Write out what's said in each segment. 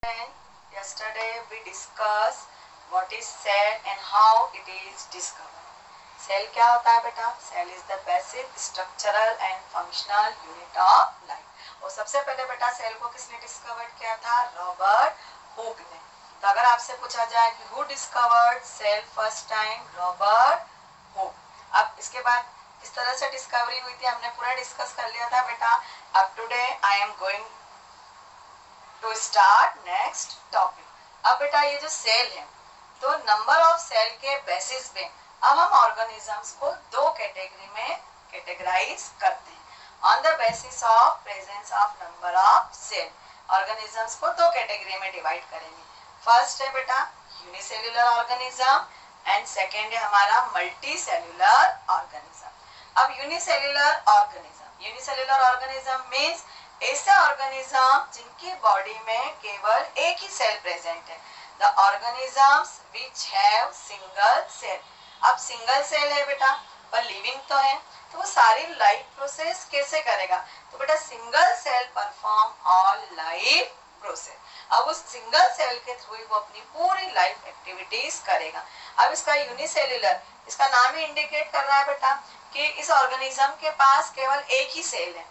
Yesterday we discussed what is cell and how it is discovered. Cell क्या होता है बेटा? Cell is the basic structural and functional unit of life. और सबसे पहले बेटा सेल को किसने डिस्कवर्ड किया था? रॉबर्ट हुक ने। तो अगर आपसे पूछा जाए कि who discovered cell first time? Robert Hooke. अब इसके बाद किस तरह से डिस्कवरी हुई थी हमने पूरा डिस्कस कर लिया था बेटा। अब today I am going to start next topic. अब बेटा ये जो सेल है तो नंबर ऑफ सेल के बेसिस पे अब हम ऑर्गेनिजम्स को दो कैटेगरी में कैटेगराइज करते हैं on the basis of presence of number of cell. Organisms को दो कैटेगरी में डिवाइड करेंगे। फर्स्ट है बेटा यूनिसेल्युलर ऑर्गेनिज्म एंड सेकेंड है हमारा मल्टी सेल्युलर ऑर्गेनिज्म। अब यूनिसेल्युलर ऑर्गेनिज्म मीन्स ऐसे ऑर्गेनिज्म जिनकी बॉडी में केवल एक ही सेल प्रेजेंट है। The organisms which have single cell. अब सिंगल सेल है बेटा पर लिविंग तो है, तो वो सारी लाइफ प्रोसेस कैसे करेगा? तो बेटा single cell perform all life process. अब उस सिंगल सेल के थ्रू ही वो अपनी पूरी लाइफ एक्टिविटीज करेगा। अब इसका यूनिसेल्युलर, इसका नाम ही इंडिकेट कर रहा है बेटा कि इस ऑर्गेनिज्म के पास केवल एक ही सेल है।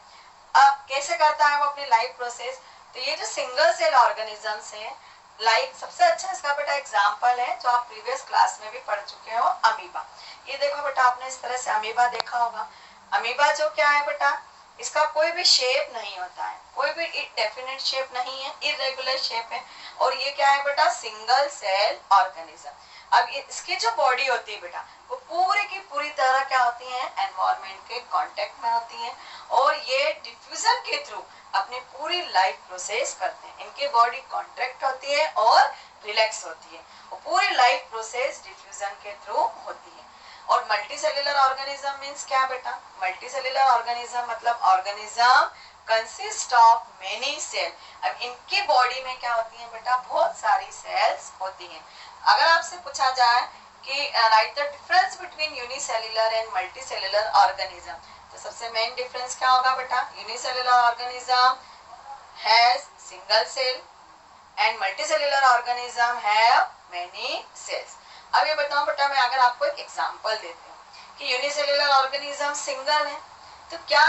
अब कैसे करता है वो अपनी लाइफ प्रोसेस? तो ये जो सिंगल सेल ऑर्गेनिजम्स है, लाइक सबसे अच्छा इसका बेटा एग्जांपल है जो आप प्रीवियस क्लास में भी पढ़ चुके हो, अमीबा। ये देखो बेटा आपने इस तरह से अमीबा देखा होगा। अमीबा जो क्या है बेटा, इसका कोई भी शेप नहीं होता है, कोई भी डेफिनेट शेप नहीं है, इरेगुलर शेप है। और ये क्या है बेटा? Single cell organism. अब इसकी जो बॉडी होती है बेटा वो पूरी की पूरी तरह क्या होती है? एनवायरमेंट के कांटेक्ट में होती है और ये डिफ्यूजन के थ्रू अपनी पूरी लाइफ प्रोसेस करते हैं। इनकी बॉडी कॉन्ट्रैक्ट होती है और रिलैक्स होती है और पूरी लाइफ प्रोसेस डिफ्यूजन के थ्रू होती है। और मल्टी सेल्युलर ऑर्गेनिज्म मीन्स क्या बेटा? मल्टी सेल्युलर ऑर्गेनिज्म मतलब organism consist of many cell. अब इनकी बॉडी में क्या होती है बेटा? बहुत सारी सेल्स होती हैं। अगर आपसे पूछा जाए कि write the difference between unicellular and multi cellular organism, तो सबसे मेन डिफरेंस क्या होगा बेटा? Unicellular organism has single cell and multicellular organism have many cells. अब ये बताऊं बेटा, मैं अगर आपको एक एग्जांपल देती हूँ कि यूनिसेल्युलर ऑर्गेनिज्म सिंगल है तो क्या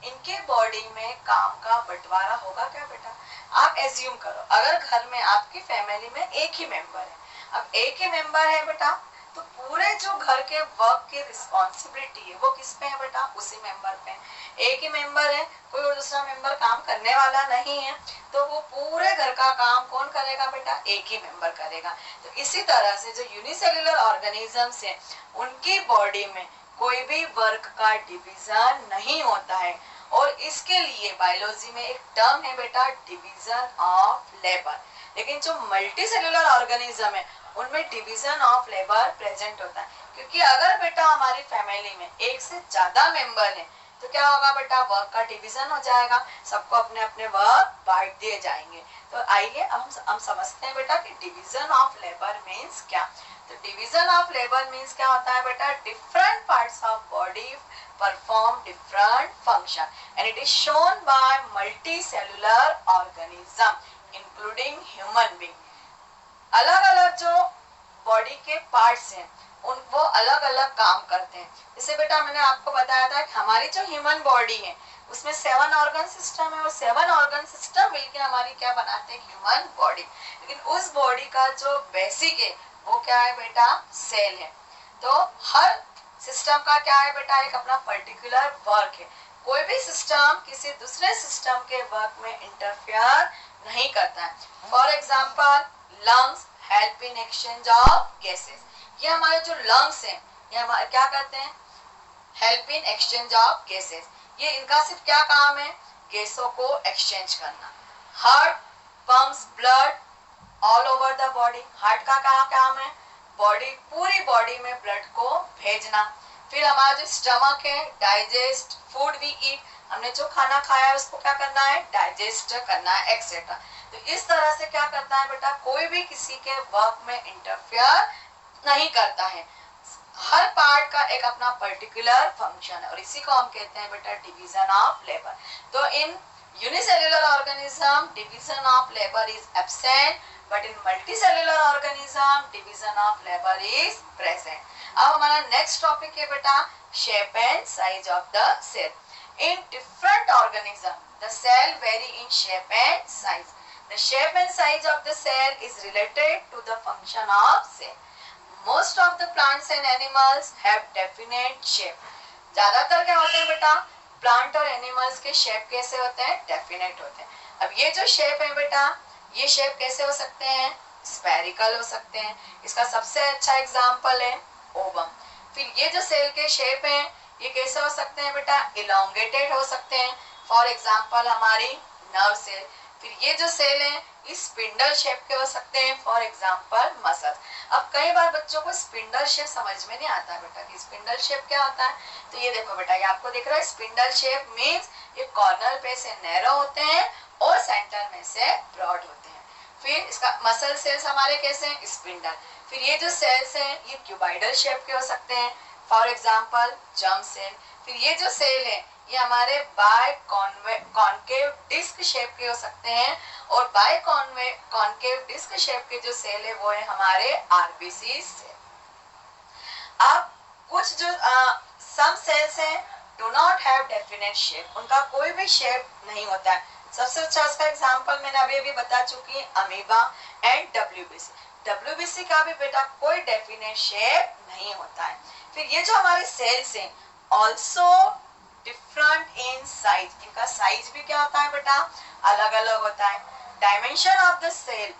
इनके बॉडी में काम का बंटवारा होगा क्या बेटा? आप एज्यूम करो अगर घर में आपकी फैमिली में एक ही मेंबर है। अब एक ही मेंबर है बेटा तो पूरे जो घर के वर्क की रिस्पॉन्सिबिलिटी है वो किस पे है बेटा? उसी मेंबर पे। एक ही मेंबर है, कोई और दूसरा मेंबर काम करने वाला नहीं है, तो वो पूरे घर का काम कौन करेगा बेटा? एक ही मेंबर करेगा। तो इसी तरह से जो यूनिसेल्युलर ऑर्गेनिजम्स है उनकी बॉडी में कोई भी वर्क का डिवीजन नहीं होता है और इसके लिए बायोलॉजी में एक टर्म है बेटा, डिवीजन ऑफ लेबर। लेकिन जो मल्टी सेल्युलर ऑर्गेनिज्म है उनमें डिवीजन ऑफ लेबर प्रेजेंट होता है, क्योंकि अगर बेटा हमारी फैमिली में एक से ज्यादा मेंबर है तो क्या होगा बेटा? वर्क का डिवीजन हो जाएगा, सबको अपने अपने वर्क बांट दिए जाएंगे। तो आइए अब हम समझते हैं बेटा कि डिवीजन ऑफ लेबर मीन्स क्या। तो डिवीजन ऑफ लेबर मीन्स क्या होता है बेटा? Different parts of body perform different function and it is shown by multicellular organism including human being। अलग अलग जो बॉडी के पार्ट्स हैं उन वो अलग अलग काम करते हैं। जैसे बेटा मैंने आपको बताया था कि हमारी जो ह्यूमन बॉडी है उसमें 7 ऑर्गन सिस्टम है और 7 ऑर्गन सिस्टम मिलकर हमारी क्या बनाते हैं? Human body. लेकिन उस बॉडी का जो बेसिक है वो क्या है बेटा? सेल है। तो हर सिस्टम का क्या है बेटा? एक अपना पर्टिकुलर वर्क है। कोई भी सिस्टम किसी दूसरे सिस्टम के वर्क में इंटरफेयर नहीं करता है। For example lungs help in exchange of gases. ये हमारे जो लंग्स हैं ये हमारे क्या करते हैं? Help in exchange of gases. ये इनका सिर्फ क्या काम है? गैसों को एक्सचेंज करना। Heart pumps blood all over the body. Heart का क्या काम है? बॉडी पूरी बॉडी में ब्लड को भेजना। फिर हमारा जो स्टमक है डाइजेस्ट फूड वी ईट, हमने जो खाना खाया है उसको क्या करना है? डाइजेस्ट करना है एक्सेट्रा। तो इस तरह से क्या करता है बेटा? कोई भी किसी के वर्क में इंटरफेयर नहीं करता है। हर पार्ट का एक अपना पर्टिकुलर फंक्शन है और इसी को हम कहते हैं बेटा डिवीजन ऑफ लेबर। तो इन Unicellular organism division of labor is absent, but in multicellular organism division of labor is present. अब हमारा नेक्स्ट टॉपिक है बेटा shape and size of the cell. In different organism, the cell vary in shape and size. The shape and size of the cell is related to the function of cell. Most of the plants and animals have definite shape. ज्यादातर क्या होते हैं बेटा, plant और animals के shape कैसे होते हैं, डेफिनेट होते हैं. अब ये जो शेप है बेटा, ये शेप कैसे हो सकते हैं, स्फेरिकल हो सकते हैं. इसका सबसे अच्छा एग्जांपल है ओवम. फिर ये जो सेल के शेप हैं ये कैसे हो सकते हैं बेटा, इलोंगेटेड हो सकते हैं. फॉर एग्जांपल हमारी नर्व सेल. फिर ये जो सेल हैं ये स्पिंडल शेप के हो सकते हैं, फॉर एग्जांपल मसल. अब कई बार बच्चों को स्पिंडल शेप समझ में नहीं आता है बेटा कि स्पिंडल शेप क्या होता है. तो ये देखो बेटा, ये आपको दिख रहा है स्पिंडल शेप मींस ये कॉर्नर पे से नैरो होते हैं और सेंटर में से ब्रॉड होते हैं. फिर इसका मसल सेल्स हमारे कैसे हैं, स्पिंडल. फिर ये जो सेल्स हैं ये क्यूबाइडल शेप के हो सकते हैं, फॉर एग्जांपल जर्म सेल. फिर ये जो सेल है ये हमारे बाय कॉन्केव डिस्क शेप के हो सकते हैं, और बाय कॉन्केव डिस्क शेप के जो सेल है वो है हमारे आरबीसी सेल. अब कुछ जो सम सेल्स हैं do not have definite shape, उनका कोई भी शेप नहीं होता है. सबसे अच्छा उसका एग्जांपल मैंने अभी बता चुकी, अमीबा एंड डब्ल्यूबीसी. डब्ल्यूबीसी का भी बेटा कोई डेफिनेट शेप नहीं होता है. फिर ये जो हमारे सेल्स हैं ऑल्सो डिफरेंट इन साइज, इनका साइज भी क्या होता है बेटा, अलग अलग होता है. Dimension of the cell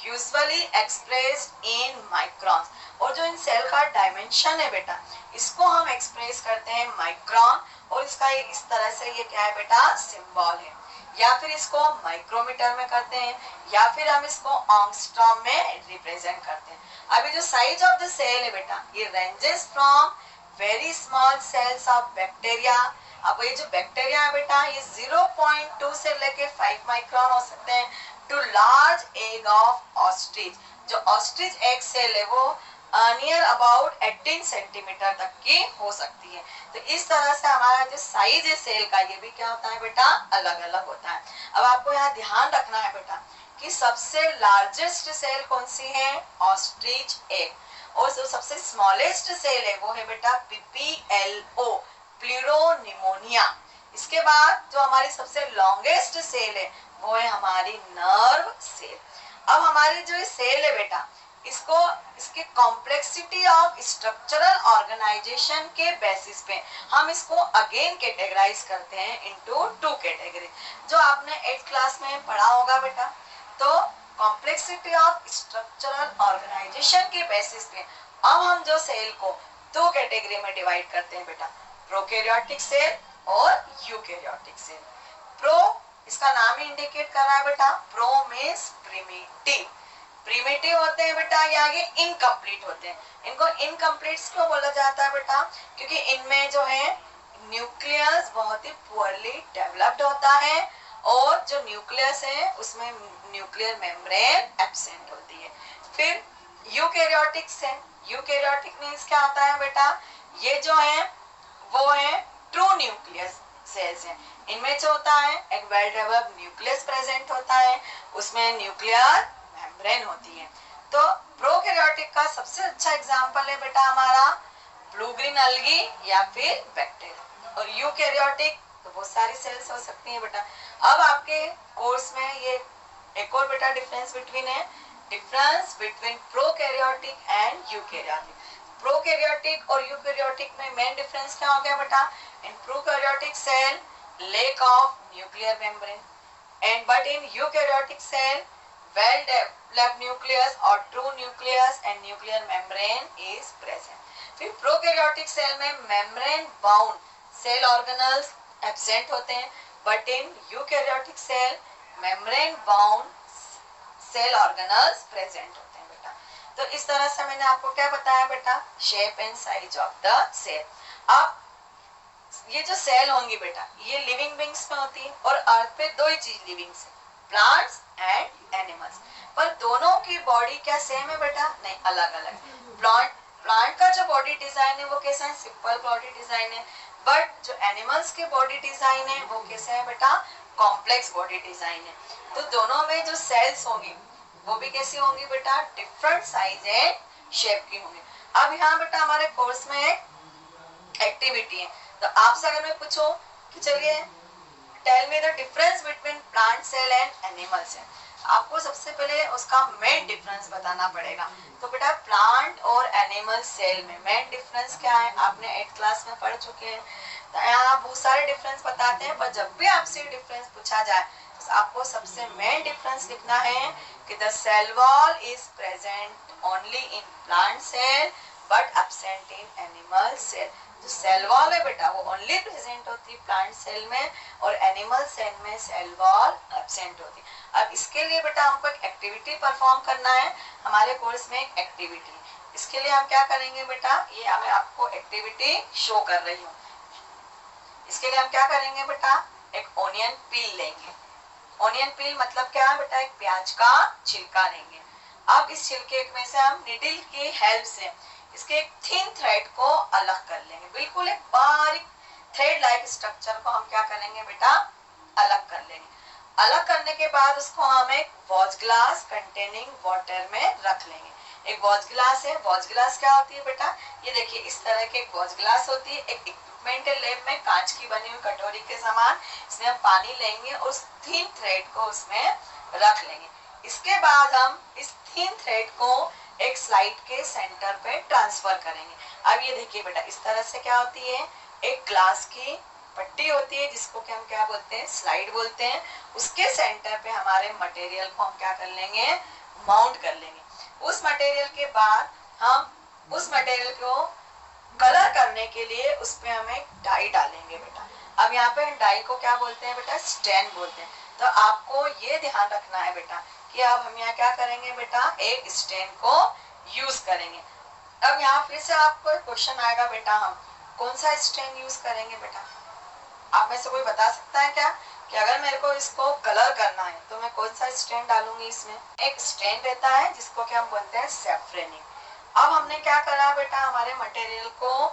usually expressed in microns, और जो इन सेल का डायमेंशन है बेटा इसको हम एक्सप्रेस करते हैं माइक्रॉन, और इसका इस तरह से ये क्या है बेटा, सिंबल है. या फिर इसको माइक्रोमीटर में करते हैं, या फिर हम इसको ऑंगस्ट्रॉम में रिप्रेजेंट करते हैं. अभी जो साइज ऑफ द सेल है बेटा ये ranges from very small cells of bacteria. अब ये जो बैक्टीरिया है बेटा ये 0.2 से लेके 5 माइक्रोन हो सकते हैं, to large egg of ostrich. जो ऑस्ट्रिच एग सेल है वो नियर अबाउट 18 सेंटीमीटर तक की हो सकती है. तो इस तरह से हमारा जो साइज है सेल का ये भी क्या होता है बेटा, अलग अलग होता है. अब आपको यहाँ ध्यान रखना है बेटा कि सबसे लार्जेस्ट सेल कौन सी है, ऑस्ट्रिच एग, और जो सबसे स्मॉलेस्ट सेल है वो है बेटा पीपीएलओ, प्लूरोनिमोनिया. इसके बाद जो हमारी सबसे लॉन्गेस्ट सेल है वो है हमारी नर्व सेल. अब हमारी जो सेल है बेटा इसको इसके कॉम्प्लेक्सिटी ऑफ स्ट्रक्चरल ऑर्गेनाइजेशन के बेसिस पे हम इसको अगेन कैटेगराइज करते हैं इनटू 2 कैटेगरी. जो आपने 8th क्लास में पढ़ा होगा बेटा, तो कॉम्प्लेक्सिटी ऑफ स्ट्रक्चरल ऑर्गेनाइजेशन के बेसिस पे अब हम जो सेल को 2 कैटेगरी में डिवाइड करते हैं बेटा, प्रोकैरियोटिक सेल और यूकैरियोटिक सेल. प्रो इसका नाम ही इंडिकेट कर रहा है बेटा, प्रो मींस प्रिमिटिव. प्रिमिटिव होते हैं बेटा ये आगे इनकम्प्लीट होते हैं. इनको इनकम्प्लीट क्यों बोला जाता है बेटा, क्योंकि इनमें जो है न्यूक्लियस बहुत ही पुअरली डेवलप्ड होता है, और जो न्यूक्लियस है उसमें न्यूक्लियर मेम्ब्रेन एब्सेंट होती है. फिर यूकैरियोटिक सेल, यूकैरियोटिक मींस क्या होता है बेटा, ये जो है वो है ट्रू न्यूक्लियस सेल्स हैं. इनमें जो होता है एक वेल डेवलप्ड न्यूक्लियस प्रेजेंट होता है, उसमें न्यूक्लियर मेम्ब्रेन होती है. तो प्रोकैरियोटिक का सबसे अच्छा एग्जांपल है बेटा हमारा ब्लू ग्रीन अलगी या फिर बैक्टीरिया. और यूकैरियोटिक तो बहुत सारी सेल्स हो सकती हैं बेटा. अब आपके कोर्स में ये एक और बेटा difference between prokaryotic and eukaryotic. Prokaryotic और यूकैरियोटिक में मेन डिफरेंस क्या हो गया बेटा, in prokaryotic cell lack of nuclear membrane, and but in eukaryotic cell well developed nucleus or true nucleus and nuclear membrane is present. फिर prokaryotic cell में membrane bound cell organelles absent होते हैं, but in eukaryotic cell membrane bound cell organelles present होते हैं बेटा. तो इस तरह से मैंने आपको क्या बताया बेटा, shape and size of the cell. अब ये जो सेल होंगी बेटा ये लिविंग बींग्स में होती है, और अर्थ पे 2 ही चीज लिविंग है, प्लांट्स एंड एनिमल्स. पर दोनों की बॉडी क्या सेम है बेटा, नहीं, अलग अलग. प्लांट का जो बॉडी डिजाइन है वो कैसा है, सिंपल बॉडी डिजाइन है, बट जो एनिमल्स के बॉडी डिजाइन है वो कैसा है बेटा, कॉम्प्लेक्स बॉडी डिजाइन है। तो दोनों में जो सेल्स होंगी वो भी कैसी होंगी बेटा, डिफरेंट साइज एंड शेप की होंगी। अब यहाँ बेटा हमारे कोर्स में एक एक्टिविटी है, तो आपसे अगर मैं पूछूं कि चलिए tell me the difference between plant cell and animal cell, आपको सबसे पहले उसका मेन डिफरेंस बताना पड़ेगा। तो बेटा प्लांट और एनिमल सेल में मेन डिफरेंस क्या है, आपने 8th क्लास में पढ़ चुके हैं। तो यहाँ बहुत सारे डिफरेंस बताते हैं, पर जब भी आपसे डिफरेंस पूछा जाए तो आपको सबसे मेन डिफरेंस लिखना है कि the cell wall is present only in plant cell but absent in animal cell. जो सेल वॉल है बेटा वो ओनली प्रेजेंट होती है प्लांट सेल में, और एनिमल सेल में सेल वॉल एब्सेंट होती है। अब इसके लिए बेटा हमको एक एक्टिविटी परफॉर्म करना है, हमारे कोर्स में एक एक्टिविटी। इसके लिए हम क्या करेंगे बेटा, ये मैं आपको एक्टिविटी शो कर रही हूँ। इसके लिए हम क्या करेंगे बेटा, एक ओनियन पील लेंगे। ओनियन पील मतलब क्या है बेटा, एक प्याज का छिलका लेंगे। अब इस छिलके में से हम निडल की हेल्प से इसके एक थिन थ्रेड को अलग कर लेंगे, बिल्कुल एक बारीक थ्रेड लाइक स्ट्रक्चर को हम क्या करेंगे बेटा, अलग कर लेंगे। अलग करने के बाद उसको हम एक वॉच ग्लास कंटेनिंग वाटर में रख लेंगे। एक वॉच ग्लास है, वॉच ग्लास क्या होती है बेटा, ये देखिए इस तरह के एक वॉच ग्लास होती है, एक इक्विपमेंट है लैब में कांच की बनी हुई कटोरी के समान। इसमें हम पानी लेंगे और उस थिन थ्रेड को उसमें रख लेंगे। इसके बाद हम इस थिन थ्रेड को एक स्लाइड के सेंटर पे ट्रांसफर करेंगे। अब ये देखिए बेटा इस तरह से क्या होती है, एक ग्लास की पट्टी होती है जिसको कि हम क्या बोलते हैं, स्लाइड बोलते हैं। उसके सेंटर पे हमारे मटेरियल को हम क्या कर लेंगे, माउंट कर लेंगे। उस मटेरियल के बाद हम उस मटेरियल को कलर करने के लिए उस पे हम एक डाई डालेंगे बेटा। अब यहाँ पे डाई को क्या बोलते हैं बेटा, स्टेन बोलते हैं। तो आपको ये ध्यान रखना है बेटा कि अब हम यहाँ क्या करेंगे बेटा, एक स्टेन को यूज करेंगे। अब यहाँ फिर से आपको क्वेश्चन आएगा बेटा, हम कौन सा स्टेन यूज करेंगे बेटा, आप में से कोई बता सकता है क्या कि अगर मेरे को इसको कलर करना है तो मैं कौन सा स्टेन डालूंगी। इसमें एक स्टेन रहता है जिसको कि हम बोलते हैं सैफरनिंग। अब हमने क्या करा बेटा, हमारे मटेरियल को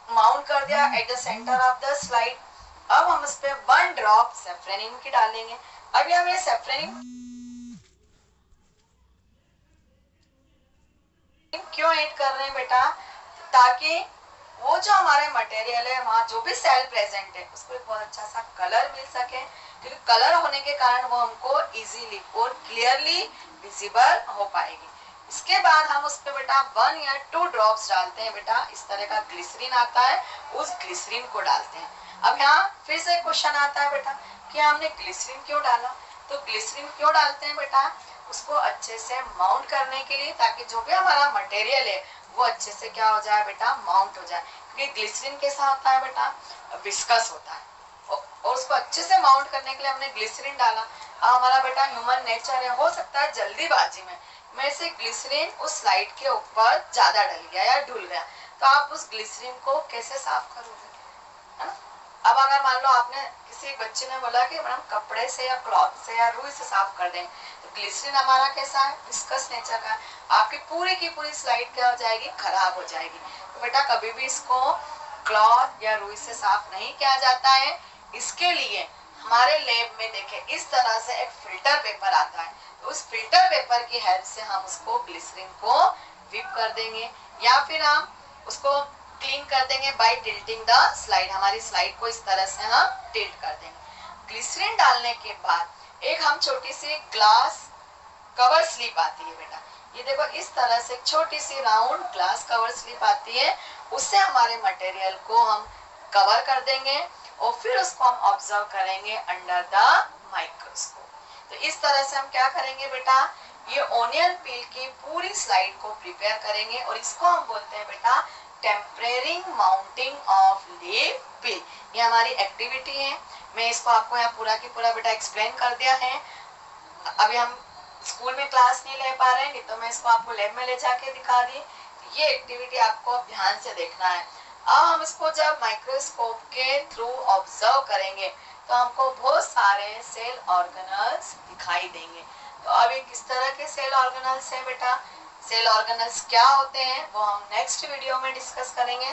माउंट कर दिया at the centre of the slide. अब हम इस पे 1 ड्रॉप सैफरनिंग की डालेंगे। अभी हम ये सैफरनिंग क्यों ऐड कर रहे हैं बेटा, ताकि वो जो हमारे मटेरियल है वहाँ जो भी सेल प्रेजेंट है उसको एक बहुत अच्छा सा कलर मिल सके, क्योंकि कलर होने के कारण वो हमको इजीली और क्लियरली विजिबल हो पाएगी। इसके बाद हम उस पे बेटा 1 या 2 ड्रॉप्स डालते हैं बेटा, इस तरह का ग्लिसरीन आता है, उस ग्लिसरीन को डालते हैं। अब यहाँ फिर से क्वेश्चन आता है बेटा कि हमने ग्लिसरीन क्यों डाला। तो ग्लिसरीन क्यों डालते हैं बेटा, उसको अच्छे से माउंट करने के लिए, ताकि जो भी हमारा मटेरियल है वो अच्छे से क्या हो जाए बेटा, माउंट हो जाए। क्योंकि ग्लिसरीन कैसा होता है बेटा, विस्कस होता है, और उसको अच्छे से माउंट करने के लिए हमने ग्लिसरीन डाला। अब हमारा बेटा ह्यूमन नेचर है, हो सकता है जल्दीबाजी में से ग्लिसरीन उस स्लाइड के ऊपर ज्यादा डल गया या डुल गया, तो आप उस ग्लिसरीन को कैसे साफ करोगे, है ना। अब अगर मान लो आपने किसी बच्चे ने बोला कि मैडम कपड़े से या क्लॉथ से या रुई से साफ कर दें, तो ग्लिसरीन हमारा कैसा है, विस्कस नेचर का, आपकी पूरी की पूरी स्लाइड क्या हो जाएगी, खराब हो जाएगी। तो बेटा कभी भी इसको क्लॉथ या रुई से साफ नहीं किया जाता है। इसके लिए हमारे लैब में देखे इस तरह से एक फिल्टर पेपर आता है, तो उस फिल्टर पेपर की हेल्प से हम उसको ग्लिसरीन को विप कर देंगे, या फिर हम उसको क्लीन कर देंगे बाय टिल्टिंग द स्लाइड। हमारी स्लाइड को इस तरह से हम टिल्ट कर देंगे। ग्लिसरीन डालने के बाद एक हम छोटी सी ग्लास कवर स्लिप आती है बेटा, ये देखो इस तरह से छोटी सी राउंड ग्लास कवर स्लिप आती है, उससे हमारे मटेरियल को हम कवर कर देंगे और फिर उसको हम ऑब्जर्व करेंगे अंडर द माइक्रोस्कोप। तो इस तरह से हम क्या करेंगे बेटा, ये ओनियन पील की पूरी स्लाइड को प्रिपेयर करेंगे, और इसको हम बोलते हैं बेटा टेम्परेरी माउंटिंग ऑफ लीफ पील। ये हमारी एक्टिविटी है, मैं इसको आपको यहाँ पूरा की पूरा बेटा एक्सप्लेन कर दिया है। अभी हम स्कूल में क्लास नहीं ले पा रहे हैं, नहीं तो मैं इसको आपको लैब में ले जाके दिखा दी। ये एक्टिविटी आपको ध्यान से देखना है। अब हम इसको जब माइक्रोस्कोप के थ्रू ऑब्जर्व करेंगे तो हमको बहुत सारे सेल ऑर्गेनल्स दिखाई देंगे। तो अब ये किस तरह के सेल ऑर्गेनल्स हैं बेटा, सेल ऑर्गेनल्स क्या होते हैं वो हम नेक्स्ट वीडियो में डिस्कस करेंगे।